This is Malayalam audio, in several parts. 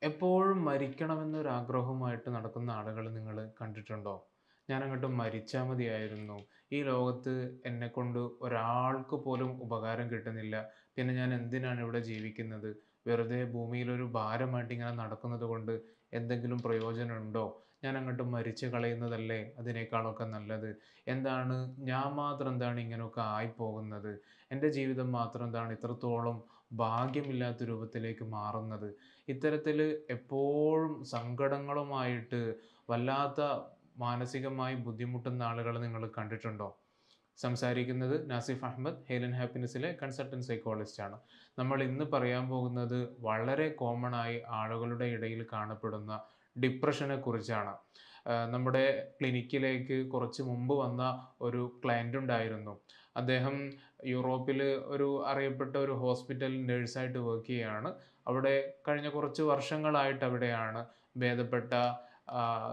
എപ്പോഴും മരിക്കണമെന്നൊരാഗ്രഹവുമായിട്ട് നടക്കുന്ന ആളുകളെ നിങ്ങള് കണ്ടിട്ടുണ്ടോ? ഞാനങ്ങട്ട് മരിച്ചാ മതിയായിരുന്നു. ഈ ലോകത്ത് എന്നെക്കൊണ്ട് ഒരാൾക്ക് പോലും ഉപകാരം കിട്ടുന്നില്ല. പിന്നെ ഞാൻ എന്തിനാണ് ഇവിടെ ജീവിക്കുന്നത്? വെറുതെ ഭൂമിയിലൊരു ഭാരമായിട്ട് ഇങ്ങനെ നടക്കുന്നത് കൊണ്ട് എന്തെങ്കിലും പ്രയോജനമുണ്ടോ? ഞാനങ്ങട്ട് മരിച്ച് കളയുന്നതല്ലേ അതിനേക്കാളൊക്കെ നല്ലത്. എന്താണ് ഞാൻ മാത്രം എന്താണ് ഇങ്ങനെയൊക്കെ ആയിപ്പോകുന്നത്? എൻ്റെ ജീവിതം മാത്രം എന്താണ് ഇത്രത്തോളം ഭാഗ്യമില്ലാത്ത രൂപത്തിലേക്ക് മാറുന്നത്? ഇത്തരത്തില് എപ്പോഴും സങ്കടങ്ങളുമായിട്ട് വല്ലാത്ത മാനസികമായി ബുദ്ധിമുട്ടുന്ന ആളുകളെ നിങ്ങൾ കണ്ടിട്ടുണ്ടോ? സംസാരിക്കുന്നത് നാസിഫ് അഹമ്മദ്, ഹെയ്ൽ ആൻഡ് ഹാപ്പിനെസ്സിലെ കൺസൾട്ടന്റ് സൈക്കോളജിസ്റ്റ് ആണ്. നമ്മൾ ഇന്ന് പറയാൻ പോകുന്നത് വളരെ കോമൺ ആയി ആളുകളുടെ ഇടയിൽ കാണപ്പെടുന്ന ഡിപ്രഷനെ കുറിച്ചാണ്. നമ്മുടെ ക്ലിനിക്കിലേക്ക് കുറച്ച് മുമ്പ് വന്ന ഒരു ക്ലയൻ്റ് ഉണ്ടായിരുന്നു. അദ്ദേഹം യൂറോപ്പിൽ ഒരു അറിയപ്പെട്ട ഒരു ഹോസ്പിറ്റൽ നേഴ്സായിട്ട് വർക്ക് ചെയ്യുകയാണ്. അവിടെ കഴിഞ്ഞ കുറച്ച് വർഷങ്ങളായിട്ട് അവിടെയാണ്. ഭേദപ്പെട്ട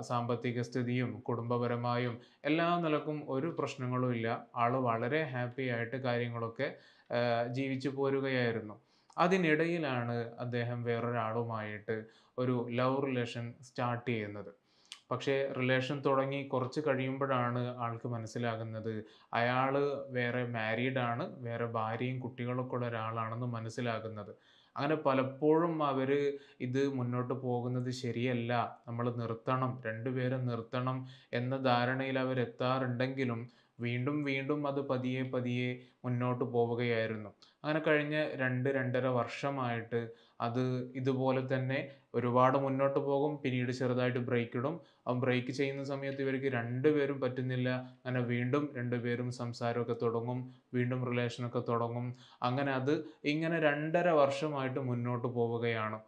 സാമ്പത്തിക സ്ഥിതിയും കുടുംബപരമായും എല്ലാ നിലക്കും ഒരു പ്രശ്നങ്ങളും ഇല്ല. ആള് വളരെ ഹാപ്പി ആയിട്ട് കാര്യങ്ങളൊക്കെ ജീവിച്ചു പോരുകയായിരുന്നു. അതിനിടയിലാണ് അദ്ദേഹം വേറൊരാളുമായിട്ട് ഒരു ലവ് റിലേഷൻ സ്റ്റാർട്ട് ചെയ്യുന്നത്. പക്ഷേ റിലേഷൻ തുടങ്ങി കുറച്ച് കഴിയുമ്പോഴാണ് ആൾക്ക് മനസ്സിലാകുന്നത് അയാള് വേറെ മാരീഡ് ആണ്. വേറെ ഭാര്യയും കുട്ടികളൊക്കെ ഉള്ള ഒരാളാണെന്ന് മനസ്സിലാകുന്നത്. അങ്ങനെ പലപ്പോഴും അവര് ഇത് മുന്നോട്ട് പോകുന്നത് ശരിയല്ല, നമ്മള് നിർത്തണം, രണ്ടുപേരും നിർത്തണം എന്ന ധാരണയിൽ അവരെത്താറുണ്ടെങ്കിലും വീണ്ടും വീണ്ടും അത് പതിയെ പതിയെ മുന്നോട്ട് പോവുകയായിരുന്നു. അങ്ങനെ കഴിഞ്ഞ 2, 2.5 വർഷമായിട്ട് അത് ഇതുപോലെ തന്നെ ഒരുപാട് മുന്നോട്ട് പോകും. പിന്നീട് ചെറുതായിട്ട് ബ്രേക്ക് ഇടും. ആ ബ്രേക്ക് ചെയ്യുന്ന സമയത്ത് ഇവർക്ക് രണ്ടുപേരും പറ്റുന്നില്ല. അങ്ങനെ വീണ്ടും രണ്ടുപേരും സംസാരമൊക്കെ തുടങ്ങും. വീണ്ടും റിലേഷനൊക്കെ തുടങ്ങും. അങ്ങനെ അത് ഇങ്ങനെ 2.5 വർഷമായിട്ട് മുന്നോട്ട് പോവുകയാണ്.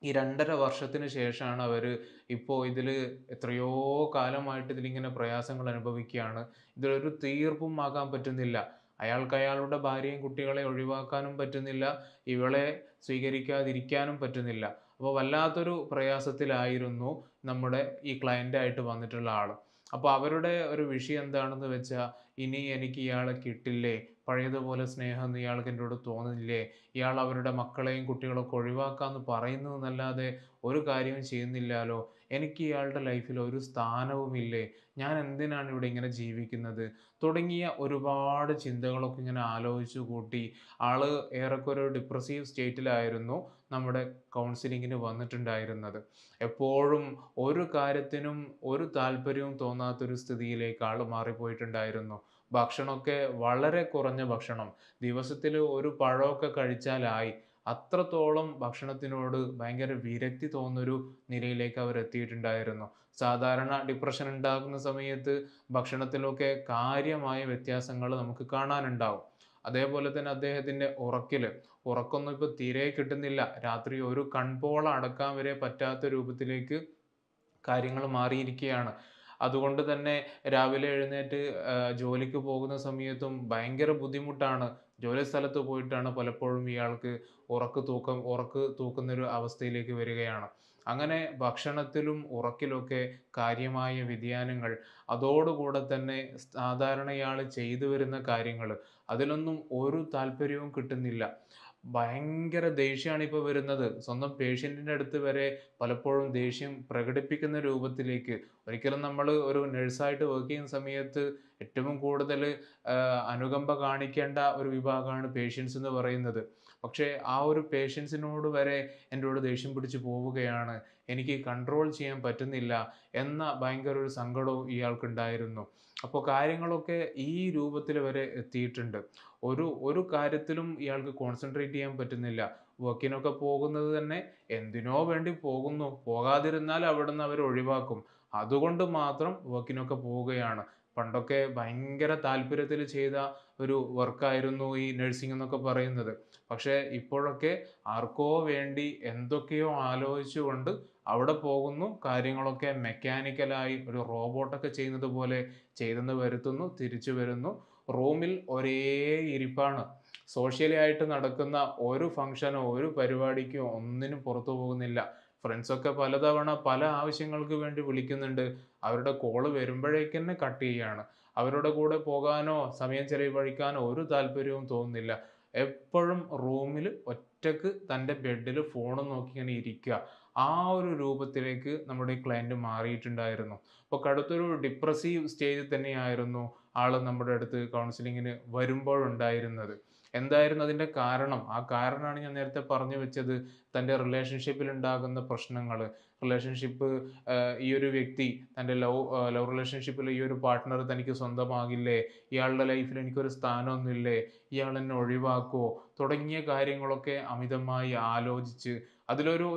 ഈ 2.5 വർഷത്തിന് ശേഷമാണ് അവര് ഇപ്പോ ഇതില് എത്രയോ കാലമായിട്ട് ഇതിലിങ്ങനെ പ്രയാസങ്ങൾ അനുഭവിക്കുകയാണ്. ഇതിലൊരു തീർപ്പും ആകാൻ പറ്റുന്നില്ല. അയാൾക്ക് അയാളുടെ ഭാര്യയും കുട്ടികളെയും ഒഴിവാക്കാനും പറ്റുന്നില്ല. ഇവളെ സ്വീകരിക്കാതിരിക്കാനും പറ്റുന്നില്ല. അപ്പോൾ വല്ലാത്തൊരു പ്രയാസത്തിലായിരുന്നു നമ്മുടെ ഈ ക്ലയൻ്റായിട്ട് വന്നിട്ടുള്ള ആള്. അപ്പൊ അവരുടെ ഒരു വിഷയം എന്താണെന്ന് വെച്ചാ, ഇനി എനിക്ക് ഇയാളെ കിട്ടില്ലേ? പഴയതുപോലെ സ്നേഹമൊന്നും ഇയാൾക്ക് എന്നോട് തോന്നുന്നില്ലേ? ഇയാൾ അവരുടെ മക്കളെയും കുട്ടികളൊക്കെ ഒഴിവാക്കാന്ന് പറയുന്നതെന്നല്ലാതെ ഒരു കാര്യവും ചെയ്യുന്നില്ലാലോ. എനിക്ക് ഇയാളുടെ ലൈഫിൽ ഒരു സ്ഥാനവുമില്ലേ? ഞാൻ എന്തിനാണ് ഇവിടെ ഇങ്ങനെ ജീവിക്കുന്നത്? തുടങ്ങിയ ഒരുപാട് ചിന്തകളൊക്കെ ഇങ്ങനെ ആലോചിച്ചു കൂട്ടി ആള് ഏറെക്കുറെ ഒരു ഡിപ്രസീവ് സ്റ്റേറ്റിലായിരുന്നു നമ്മുടെ കൗൺസിലിങ്ങിന് വന്നിട്ടുണ്ടായിരുന്നത്. എപ്പോഴും ഒരു കാര്യത്തിനും ഒരു താല്പര്യവും തോന്നാത്തൊരു സ്ഥിതിയിലേക്ക് ആള് മാറിപ്പോയിട്ടുണ്ടായിരുന്നു. ഭക്ഷണമൊക്കെ വളരെ കുറഞ്ഞ ഭക്ഷണം. ദിവസത്തില് ഒരു പഴമൊക്കെ കഴിച്ചാലായി. അത്രത്തോളം ഭക്ഷണത്തിനോട് ഭയങ്കര വിരക്തി തോന്നുന്നൊരു നിലയിലേക്ക് അവർ എത്തിയിട്ടുണ്ടായിരുന്നു. സാധാരണ ഡിപ്രഷൻ ഉണ്ടാകുന്ന സമയത്ത് ഭക്ഷണത്തിലൊക്കെ കാര്യമായ വ്യത്യാസങ്ങൾ നമുക്ക് കാണാനുണ്ടാവും. അതേപോലെ തന്നെ അദ്ദേഹത്തിന്റെ ഉറക്കൊന്നും ഇപ്പൊ തീരെ കിട്ടുന്നില്ല. രാത്രി ഒരു കൺപോള അടക്കാൻ വരെ പറ്റാത്ത രൂപത്തിലേക്ക് കാര്യങ്ങൾ മാറിയിരിക്കുകയാണ്. അതുകൊണ്ട് തന്നെ രാവിലെ എഴുന്നേറ്റ് ജോലിക്ക് പോകുന്ന സമയത്തും ഭയങ്കര ബുദ്ധിമുട്ടാണ്. ജോലി സ്ഥലത്ത് പോയിട്ടാണ് പലപ്പോഴും ഇയാൾക്ക് ഉറക്ക് തൂക്കുന്നൊരു അവസ്ഥയിലേക്ക് വരികയാണ്. അങ്ങനെ ഭക്ഷണത്തിലും ഉറക്കിലൊക്കെ കാര്യമായ വ്യതിയാനങ്ങൾ. അതോടുകൂടെ തന്നെ സാധാരണ ഇയാള് ചെയ്തു വരുന്ന കാര്യങ്ങള് അതിലൊന്നും ഒരു താല്പര്യവും കിട്ടുന്നില്ല. ഭയങ്കര ദേഷ്യാണ് ഇപ്പൊ വരുന്നത്. സ്വന്തം പേഷ്യന്റിന്റെ അടുത്ത് വരെ പലപ്പോഴും ദേഷ്യം പ്രകടിപ്പിക്കുന്ന രൂപത്തിലേക്ക്. ഒരിക്കലും നമ്മള് ഒരു നഴ്സായിട്ട് വർക്ക് ചെയ്യുന്ന സമയത്ത് ഏറ്റവും കൂടുതല് അനുകമ്പ കാണിക്കേണ്ട ഒരു വിഭാഗമാണ് പേഷ്യന്റ്സ് എന്ന് പറയുന്നത്. പക്ഷേ ആ ഒരു പേഷ്യന്റ്സിനോട് വരെ എന്നോട് ദേഷ്യം പിടിച്ച് പോവുകയാണ്. എനിക്ക് കൺട്രോൾ ചെയ്യാൻ പറ്റുന്നില്ല എന്ന ഭയങ്കര ഒരു സങ്കടവും ഇയാൾക്കുണ്ടായിരുന്നു. അപ്പോൾ കാര്യങ്ങളൊക്കെ ഈ രൂപത്തിൽ വരെ എത്തിയിട്ടുണ്ട്. ഒരു കാര്യത്തിലും ഇയാൾക്ക് കോൺസെൻട്രേറ്റ് ചെയ്യാൻ പറ്റുന്നില്ല. വർക്കിനൊക്കെ പോകുന്നത് തന്നെ എന്തിനോ വേണ്ടി പോകുന്നു. പോകാതിരുന്നാൽ അവിടുന്ന് അവര് ഒഴിവാക്കും. അതുകൊണ്ട് മാത്രം വർക്കിനൊക്കെ പോവുകയാണ്. പണ്ടൊക്കെ ഭയങ്കര താല്പര്യത്തില് ചെയ്ത ഒരു വർക്കായിരുന്നു ഈ നഴ്സിംഗ് എന്നൊക്കെ പറയുന്നത്. പക്ഷേ ഇപ്പോഴൊക്കെ ആർക്കോ വേണ്ടി എന്തൊക്കെയോ ആലോചിച്ചുകൊണ്ട് അവിടെ പോകുന്നു. കാര്യങ്ങളൊക്കെ മെക്കാനിക്കലായി ഒരു റോബോട്ടൊക്കെ ചെയ്യുന്നത് പോലെ ചെയ്തെന്ന് വരുത്തുന്നു, തിരിച്ചു വരുന്നു. റൂമിൽ ഒരേ ഇരിപ്പാണ്. സോഷ്യലി ആയിട്ട് നടക്കുന്ന ഒരു ഫംഗ്ഷനോ, ഒരു പരിപാടിക്കോ ഒന്നിനും പുറത്തു പോകുന്നില്ല. ഫ്രണ്ട്സൊക്കെ പലതവണ പല ആവശ്യങ്ങൾക്ക് വേണ്ടി വിളിക്കുന്നുണ്ട്. അവരുടെ കോള് വരുമ്പഴേക്കന്നെ കട്ട് ചെയ്യാണ്. അവരുടെ കൂടെ പോകാനോ, സമയം ചെലവഴിക്കാനോ ഒരു താല്പര്യവും തോന്നുന്നില്ല. എപ്പഴും റൂമില് ഒറ്റക്ക് തൻ്റെ ബെഡിൽ ഫോണും നോക്കി ഇങ്ങനെ ഇരിക്കുക. ആ ഒരു രൂപത്തിലേക്ക് നമ്മുടെ ഈ ക്ലയന്റ് മാറിയിട്ടുണ്ടായിരുന്നു. അപ്പോൾ കടുത്തൊരു ഡിപ്രസീവ് സ്റ്റേജിൽ തന്നെയായിരുന്നു ആള് നമ്മുടെ അടുത്ത് കൗൺസിലിങ്ങിന് വരുമ്പോഴുണ്ടായിരുന്നത്. എന്തായിരുന്നു അതിൻ്റെ കാരണം? ആ കാരണമാണ് ഞാൻ നേരത്തെ പറഞ്ഞു വെച്ചത്. തൻ്റെ റിലേഷൻഷിപ്പിൽ ഉണ്ടാകുന്ന പ്രശ്നങ്ങള്. റിലേഷൻഷിപ്പ് ഈ ഒരു വ്യക്തി തൻ്റെ ലവ് റിലേഷൻഷിപ്പിൽ ഈ ഒരു പാർട്ട്ണർ തനിക്ക് സ്വന്തമാകില്ലേ? ഇയാളുടെ ലൈഫിൽ എനിക്കൊരു സ്ഥാനമൊന്നുമില്ലേ? ഇയാൾ എന്നെ ഒഴിവാക്കുവോ? തുടങ്ങിയ കാര്യങ്ങളൊക്കെ അമിതമായി ആലോചിച്ച്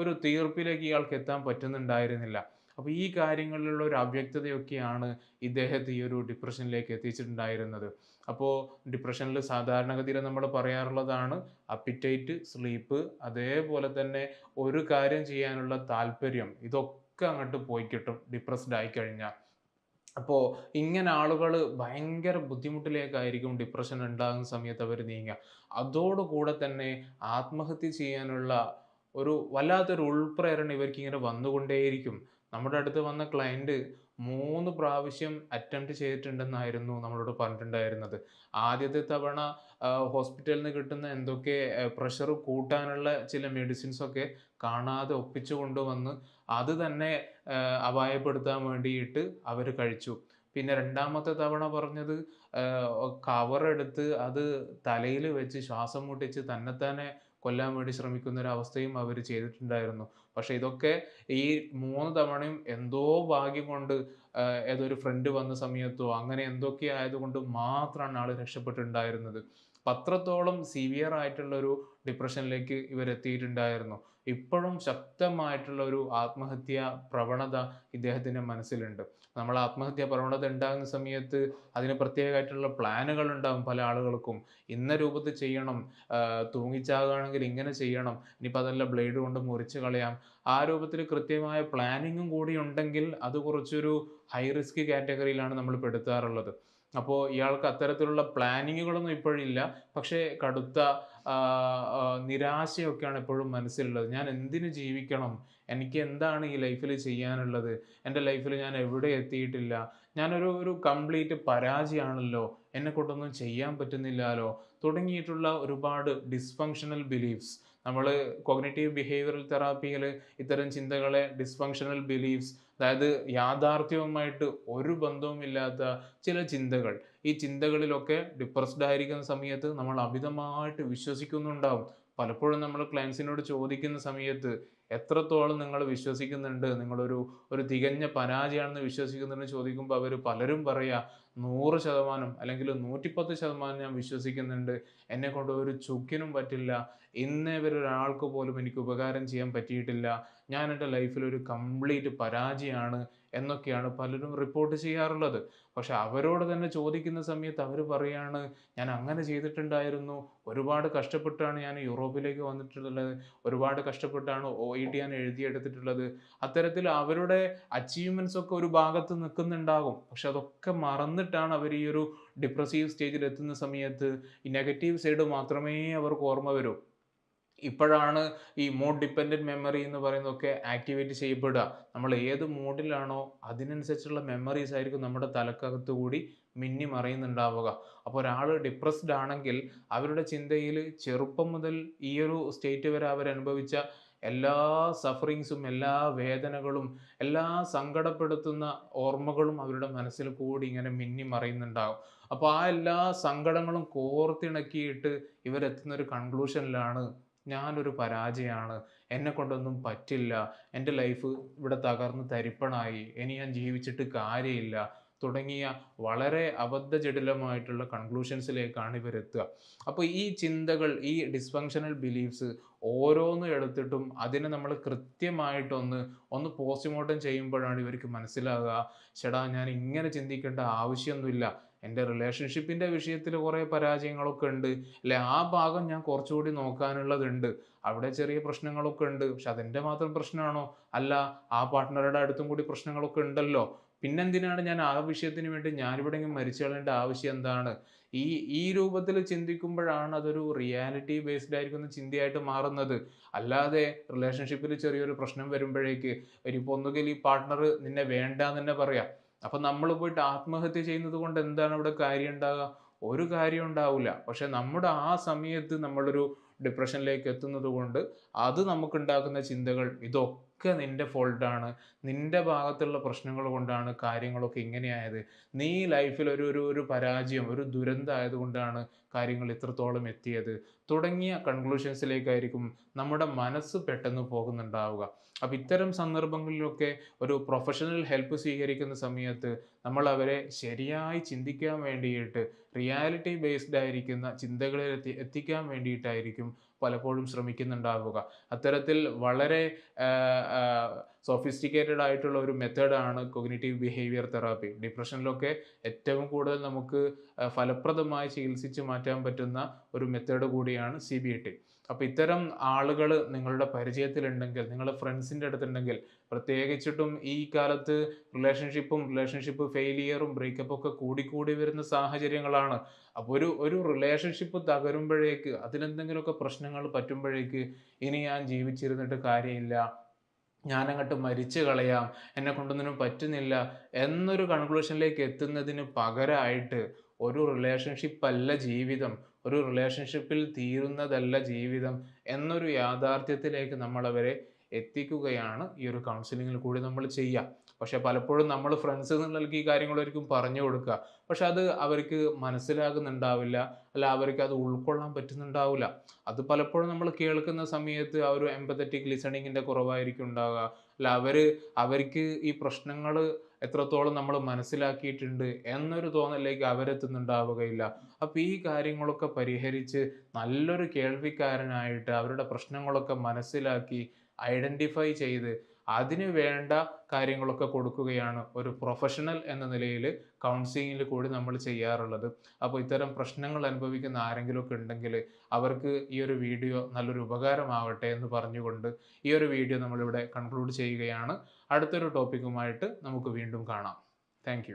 ഒരു തീർപ്പിലേക്ക് ഇയാൾക്ക് എത്താൻ പറ്റുന്നുണ്ടായിരുന്നില്ല. അപ്പോൾ ഈ കാര്യങ്ങളിലുള്ള ഒരു അവ്യക്തതയൊക്കെയാണ് ഇദ്ദേഹത്തെ ഈ ഒരു ഡിപ്രഷനിലേക്ക് എത്തിച്ചിട്ടുണ്ടായിരുന്നത്. അപ്പോൾ ഡിപ്രഷനിൽ സാധാരണഗതിയിൽ നമ്മൾ പറയാറുള്ളതാണ് അപ്പിറ്റൈറ്റ്, സ്ലീപ്പ്, അതേപോലെ തന്നെ ഒരു കാര്യം ചെയ്യാനുള്ള താല്പര്യം. ഇതൊക്കെ അങ്ങോട്ട് പോയി കിട്ടും ഡിപ്രസ്ഡ് ആയിക്കഴിഞ്ഞാൽ. അപ്പോൾ ഇങ്ങനെ ആളുകൾ ഭയങ്കര ബുദ്ധിമുട്ടിലേക്കായിരിക്കും ഡിപ്രഷൻ ഉണ്ടാകുന്ന സമയത്ത് അവർ നീങ്ങുക. അതോടുകൂടെ തന്നെ ആത്മഹത്യ ചെയ്യാനുള്ള വല്ലാത്തൊരു ഉൾപ്രേരണ ഇവർക്കിങ്ങനെ വന്നുകൊണ്ടേയിരിക്കും. നമ്മുടെ അടുത്ത് വന്ന ക്ലയന്റ് 3 പ്രാവശ്യം അറ്റംപ്റ്റ് ചെയ്തിട്ടുണ്ടെന്നായിരുന്നു നമ്മളോട് പറഞ്ഞിട്ടുണ്ടായിരുന്നത്. ആദ്യത്തെ തവണ ഹോസ്പിറ്റലിൽ നിന്ന് കിട്ടുന്ന എന്തൊക്കെ പ്രഷർ കൂട്ടാനുള്ള ചില മെഡിസിൻസ് ഒക്കെ കാണാതെ ഒപ്പിച്ചു കൊണ്ടുവന്ന് അത് തന്നെ അപായപ്പെടുത്താൻ വേണ്ടിയിട്ട് അവര് കഴിച്ചു. പിന്നെ 2ാമത്തെ തവണ പറഞ്ഞത് കവറെടുത്ത് അത് തലയിൽ വെച്ച് ശ്വാസം മുട്ടിച്ച് തന്നെത്താനെ കൊല്ലാൻ വേണ്ടി ശ്രമിക്കുന്ന ഒരു അവസ്ഥയും അവര് ചെയ്തിട്ടുണ്ടായിരുന്നു. പക്ഷേ ഇതൊക്കെ ഈ 3 തവണയും എന്തോ ഭാഗ്യം കൊണ്ട് ഏതൊരു ഫ്രണ്ട് വന്ന സമയത്തോ അങ്ങനെ എന്തൊക്കെ ആയതുകൊണ്ട് മാത്രമാണ് ആള് രക്ഷപ്പെട്ടിട്ടുണ്ടായിരുന്നത്. അത്രത്തോളം സിവിയർ ആയിട്ടുള്ള ഒരു ഡിപ്രഷനിലേക്ക് ഇവരെത്തിയിട്ടുണ്ടായിരുന്നു. ഇപ്പോഴും ശക്തമായിട്ടുള്ള ഒരു ആത്മഹത്യാ പ്രവണത ഇദ്ദേഹത്തിന്റെ മനസ്സിലുണ്ട്. നമ്മൾ ആത്മഹത്യാ പ്രവണത ഉണ്ടാകുന്ന സമയത്ത് അതിന് പ്രത്യേകമായിട്ടുള്ള പ്ലാനുകൾ ഉണ്ടാകും പല ആളുകൾക്കും. ഇന്ന രൂപത്തിൽ ചെയ്യണം, തൂങ്ങിച്ചാകുകയാണെങ്കിൽ ഇങ്ങനെ ചെയ്യണം, ഇനിയിപ്പോൾ അതല്ല ബ്ലേഡ് കൊണ്ട് മുറിച്ച് കളയാം. ആ രൂപത്തിൽ കൃത്യമായ പ്ലാനിങ്ങും കൂടി ഉണ്ടെങ്കിൽ അത് കുറച്ചൊരു ഹൈ റിസ്ക് കാറ്റഗറിയിലാണ് നമ്മൾ പെടുത്താറുള്ളത്. അപ്പോൾ ഇയാൾക്ക് അത്തരത്തിലുള്ള പ്ലാനിങ്ങുകളൊന്നും ഇപ്പോഴില്ല. പക്ഷേ കടുത്ത നിരാശയൊക്കെയാണ് എപ്പോഴും മനസ്സിലുള്ളത്. ഞാൻ എന്തിന് ജീവിക്കണം? എനിക്ക് എന്താണ് ഈ ലൈഫിൽ ചെയ്യാനുള്ളത്? എൻ്റെ ലൈഫിൽ ഞാൻ എവിടെ എത്തിയിട്ടില്ല? ഒരു കംപ്ലീറ്റ് പരാജയമാണല്ലോ. എന്നെക്കൊണ്ടൊന്നും ചെയ്യാൻ പറ്റുന്നില്ലാലോ. തുടങ്ങിയിട്ടുള്ള ഒരുപാട് ഡിസ്ഫങ്ഷണൽ ബിലീഫ്സ്. നമ്മള് കോഗ്നിറ്റീവ് ബിഹേവിയറൽ തെറാപ്പിയിൽ ഇത്തരം ചിന്തകളെ ഡിസ്ഫങ്ഷണൽ ബിലീഫ്സ്, അതായത് യാഥാർത്ഥ്യവുമായിട്ട് ഒരു ബന്ധവുമില്ലാത്ത ചില ചിന്തകൾ. ഈ ചിന്തകളിലൊക്കെ ഡിപ്രസ്ഡ് ആയിരിക്കുന്ന സമയത്ത് നമ്മൾ അമിതമായിട്ട് വിശ്വസിക്കുന്നുണ്ടാവും. പലപ്പോഴും നമ്മൾ ക്ലയൻസിനോട് ചോദിക്കുന്ന സമയത്ത് എത്രത്തോളം നിങ്ങൾ വിശ്വസിക്കുന്നുണ്ട്? ഒരു തികഞ്ഞ പരാജയമാണെന്ന് വിശ്വസിക്കുന്നുണ്ടെന്ന് ചോദിക്കുമ്പോൾ അവര് പലരും പറയാ 100% അല്ലെങ്കിൽ 110% ഞാൻ വിശ്വസിക്കുന്നുണ്ട്. എന്നെക്കൊണ്ട് ഒരു ചുക്കിനും പറ്റില്ല. ഇന്നേ വരെ ഒരാൾക്ക് പോലും എനിക്ക് ഉപകാരം ചെയ്യാൻ പറ്റിയിട്ടില്ല. ഞാൻ എൻ്റെ ലൈഫിൽ ഒരു കംപ്ലീറ്റ് പരാജയമാണ് എന്നൊക്കെയാണ് പലരും റിപ്പോർട്ട് ചെയ്യാറുള്ളത്. പക്ഷെ അവരോട് തന്നെ ചോദിക്കുന്ന സമയത്ത് അവര് പറയാണ്, ഞാൻ അങ്ങനെ ചെയ്തിട്ടുണ്ടായിരുന്നു. ഒരുപാട് കഷ്ടപ്പെട്ടാണ് ഞാൻ യൂറോപ്പിലേക്ക് വന്നിട്ടുള്ളത്. ഒരുപാട് കഷ്ടപ്പെട്ടാണ് OET ഞാൻ എഴുതിയെടുത്തിട്ടുള്ളത്. അത്തരത്തിൽ അവരുടെ അച്ചീവ്മെന്റ്സ് ഒക്കെ ഒരു ഭാഗത്ത് നിൽക്കുന്നുണ്ടാകും. പക്ഷെ അതൊക്കെ മറന്നിട്ടാണ് അവർ ഈ ഒരു ഡിപ്രസീവ് സ്റ്റേജിൽ എത്തുന്ന സമയത്ത് ഈ നെഗറ്റീവ് സൈഡ് മാത്രമേ അവർക്ക് ഓർമ്മ വരൂ. ഇപ്പോഴാണ് ഈ മോഡ് ഡിപ്പെൻഡന്റ് മെമ്മറി എന്ന് പറയുന്നതൊക്കെ ആക്ടിവേറ്റ് ചെയ്യപ്പെടുക. നമ്മൾ ഏത് മോഡിലാണോ അതിനനുസരിച്ചുള്ള മെമ്മറീസ് ആയിരിക്കും നമ്മുടെ തലക്കകത്ത് കൂടി മിന്നി മറയുന്നുണ്ടാവുക. അപ്പോൾ ഒരാൾ ഡിപ്രസ്ഡ് ആണെങ്കിൽ അവരുടെ ചിന്തയിൽ ചെറുപ്പം മുതൽ ഈ ഒരു സ്റ്റേറ്റ് വരെ അവരനുഭവിച്ച എല്ലാ സഫറിങ്സും, എല്ലാ വേദനകളും, എല്ലാ സങ്കടപ്പെടുത്തുന്ന ഓർമ്മകളും അവരുടെ മനസ്സിൽ കൂടി ഇങ്ങനെ മിന്നി മറയുന്നുണ്ടാകും. അപ്പോൾ ആ എല്ലാ സങ്കടങ്ങളും കോർത്തിണക്കിയിട്ട് ഇവരെത്തുന്ന ഒരു കൺക്ലൂഷനിലാണ് ഞാനൊരു പരാജയമാണ്. എന്നെക്കൊണ്ടൊന്നും പറ്റില്ല. എൻ്റെ ലൈഫ് ഇവിടെ തകർന്ന് തരിപ്പണായി. ഇനി ഞാൻ ജീവിച്ചിട്ട് കാര്യമില്ല. തുടങ്ങിയ വളരെ അബദ്ധജടിലമായിട്ടുള്ള കൺക്ലൂഷൻസിലേക്കാണ് ഇവരെത്തുക. അപ്പോൾ ഈ ചിന്തകൾ, ഈ ഡിസ്ഫങ്ഷണൽ ബിലീഫ്സ് ഓരോന്നും എടുത്തിട്ടും അതിനെ നമ്മൾ കൃത്യമായിട്ടൊന്ന് പോസ്റ്റ്മോർട്ടം ചെയ്യുമ്പോഴാണ് ഇവർക്ക് മനസ്സിലാകുക, "ശ്ശെടാ ഞാൻ ഇങ്ങനെ ചിന്തിക്കേണ്ട ആവശ്യമൊന്നുമില്ല. എൻ്റെ റിലേഷൻഷിപ്പിൻ്റെ വിഷയത്തിൽ കുറേ പരാജയങ്ങളൊക്കെ ഉണ്ട്. അല്ലെ ആ ഭാഗം ഞാൻ കുറച്ചുകൂടി നോക്കാനുള്ളതുണ്ട്. അവിടെ ചെറിയ പ്രശ്നങ്ങളൊക്കെ ഉണ്ട്. പക്ഷെ അതെൻ്റെ മാത്രം പ്രശ്നമാണോ? അല്ല, ആ പാർട്ട്ണറുടെ അടുത്തും കൂടി പ്രശ്നങ്ങളൊക്കെ ഉണ്ടല്ലോ. പിന്നെന്തിനാണ് ഞാൻ ആ വിഷയത്തിന് വേണ്ടി ഞാനിവിടെയെങ്കിലും മരിച്ചു കളയേണ്ട ആവശ്യം എന്താണ്?" ഈ ഈ രൂപത്തിൽ ചിന്തിക്കുമ്പോഴാണ് അതൊരു റിയാലിറ്റി ബേസ്ഡ് ആയിരിക്കുന്ന ചിന്തയായിട്ട് മാറുന്നത്. അല്ലാതെ റിലേഷൻഷിപ്പിൽ ചെറിയൊരു പ്രശ്നം വരുമ്പോഴേക്ക് ഇനിയിപ്പോൾ ഒന്നുകിൽ ഈ പാർട്ട്ണർ നിന്നെ വേണ്ടാന്ന് തന്നെ പറയാം. അപ്പൊ നമ്മൾ പോയിട്ട് ആത്മഹത്യ ചെയ്യുന്നത് കൊണ്ട് എന്താണ് ഇവിടെ കാര്യം ഉണ്ടാകുക? ഒരു കാര്യം ഉണ്ടാവില്ല. പക്ഷെ നമ്മുടെ ആ സമയത്ത് നമ്മളൊരു ഡിപ്രഷനിലേക്ക് എത്തുന്നത് കൊണ്ട് അത് നമുക്കുണ്ടാക്കുന്ന ചിന്തകൾ ഇതൊക്കെ നിന്റെ ഫോൾട്ടാണ്, നിന്റെ ഭാഗത്തുള്ള പ്രശ്നങ്ങൾ കൊണ്ടാണ് കാര്യങ്ങളൊക്കെ ഇങ്ങനെയായത്, നീ ലൈഫിൽ ഒരു പരാജയം, ഒരു ദുരന്തം ആയതുകൊണ്ടാണ് കാര്യങ്ങൾ ഇത്രത്തോളം എത്തിയത് തുടങ്ങിയ കൺക്ലൂഷൻസിലേക്കായിരിക്കും നമ്മുടെ മനസ്സ് പെട്ടെന്ന് പോകുന്നുണ്ടാവുക. അപ്പം ഇത്തരം സന്ദർഭങ്ങളിലൊക്കെ ഒരു പ്രൊഫഷണൽ ഹെൽപ്പ് സ്വീകരിക്കുന്ന സമയത്ത് നമ്മൾ അവരെ ശരിയായി ചിന്തിക്കാൻ വേണ്ടിയിട്ട് റിയാലിറ്റി ബേസ്ഡ് ആയിരിക്കുന്ന ചിന്തകളിൽ എത്തിക്കാൻ വേണ്ടിയിട്ടായിരിക്കും പലപ്പോഴും ശ്രമിക്കുന്നുണ്ടാവുക. അത്തരത്തിൽ വളരെ സോഫിസ്റ്റിക്കേറ്റഡ് ആയിട്ടുള്ള ഒരു മെത്തേഡാണ് കോഗ്നിറ്റീവ് ബിഹേവിയർ തെറാപ്പി. ഡിപ്രഷനിലൊക്കെ ഏറ്റവും കൂടുതൽ നമുക്ക് ഫലപ്രദമായി ചികിത്സിച്ച് മാറ്റാൻ പറ്റുന്ന ഒരു മെത്തേഡ് കൂടിയാണ് CBT. അപ്പോൾ ഇത്തരം ആളുകൾ നിങ്ങളുടെ പരിചയത്തിലുണ്ടെങ്കിൽ, നിങ്ങളുടെ ഫ്രണ്ട്സിൻ്റെ അടുത്തുണ്ടെങ്കിൽ, പ്രത്യേകിച്ചിട്ടും ഈ കാലത്ത് റിലേഷൻഷിപ്പ് ഫെയിലിയറും ബ്രേക്കപ്പും ഒക്കെ കൂടിക്കൂടി വരുന്ന സാഹചര്യങ്ങളാണ്. അപ്പോൾ ഒരു റിലേഷൻഷിപ്പ് തകരുമ്പോഴേക്ക്, അതിലെന്തെങ്കിലുമൊക്കെ പ്രശ്നങ്ങൾ പറ്റുമ്പോഴേക്ക്, ഇനി ഞാൻ ജീവിച്ചിരുന്നിട്ട് കാര്യമില്ല, ഞാനങ്ങട്ട് മരിച്ചു കളയാം, എന്നെക്കൊണ്ടൊന്നിനും പറ്റുന്നില്ല എന്നൊരു കൺക്ലൂഷനിലേക്ക് എത്തുന്നതിന് പകരമായിട്ട് ഒരു റിലേഷൻഷിപ്പ് അല്ല ജീവിതം, ഒരു റിലേഷൻഷിപ്പിൽ തീരുന്നതല്ല ജീവിതം എന്നൊരു യാഥാർത്ഥ്യത്തിലേക്ക് നമ്മളവരെ എത്തിക്കുകയാണ് ഈ ഒരു കൗൺസിലിങ്ങിൽ കൂടി നമ്മൾ ചെയ്യുക. പക്ഷെ പലപ്പോഴും നമ്മൾ ഫ്രണ്ട്സ് എന്നുള്ളവർക്ക് ഈ കാര്യങ്ങളായിരിക്കും പറഞ്ഞു കൊടുക്കുക. പക്ഷെ അത് അവർക്ക് മനസ്സിലാകുന്നുണ്ടാവില്ല, അല്ല അവർക്ക് അത് ഉൾക്കൊള്ളാൻ പറ്റുന്നുണ്ടാവില്ല. അത് പലപ്പോഴും നമ്മൾ കേൾക്കുന്ന സമയത്ത് ആ ഒരു എമ്പത്തറ്റിക് ലിസണിങ്ങിൻ്റെ കുറവായിരിക്കും ഉണ്ടാവുക. അല്ല അവർക്ക് ഈ പ്രശ്നങ്ങൾ എത്രത്തോളം നമ്മൾ മനസ്സിലാക്കിയിട്ടുണ്ട് എന്നൊരു തോന്നലിലേക്ക് അവരെത്തുന്നുണ്ടാവുകയില്ല. അപ്പോൾ ഈ കാര്യങ്ങളൊക്കെ പരിഹരിച്ച് നല്ലൊരു കേൾവിക്കാരനായിട്ട് അവരുടെ പ്രശ്നങ്ങളൊക്കെ മനസ്സിലാക്കി ഐഡൻറ്റിഫൈ ചെയ്ത് അതിന് വേണ്ട കാര്യങ്ങളൊക്കെ കൊടുക്കുകയാണ് ഒരു പ്രൊഫഷണൽ എന്ന നിലയിൽ കൗൺസിലിങ്ങിൽ കൂടി നമ്മൾ ചെയ്യാറുള്ളത്. അപ്പോൾ ഇത്തരം പ്രശ്നങ്ങൾ അനുഭവിക്കുന്ന ആരെങ്കിലുമൊക്കെ ഉണ്ടെങ്കിൽ അവർക്ക് ഈ ഒരു വീഡിയോ നല്ലൊരു ഉപകാരമാവട്ടെ എന്ന് പറഞ്ഞുകൊണ്ട് ഈ ഒരു വീഡിയോ നമ്മളിവിടെ കൺക്ലൂഡ് ചെയ്യുകയാണ്. അടുത്തൊരു ടോപ്പിക്കുമായിട്ട് നമുക്ക് വീണ്ടും കാണാം. താങ്ക്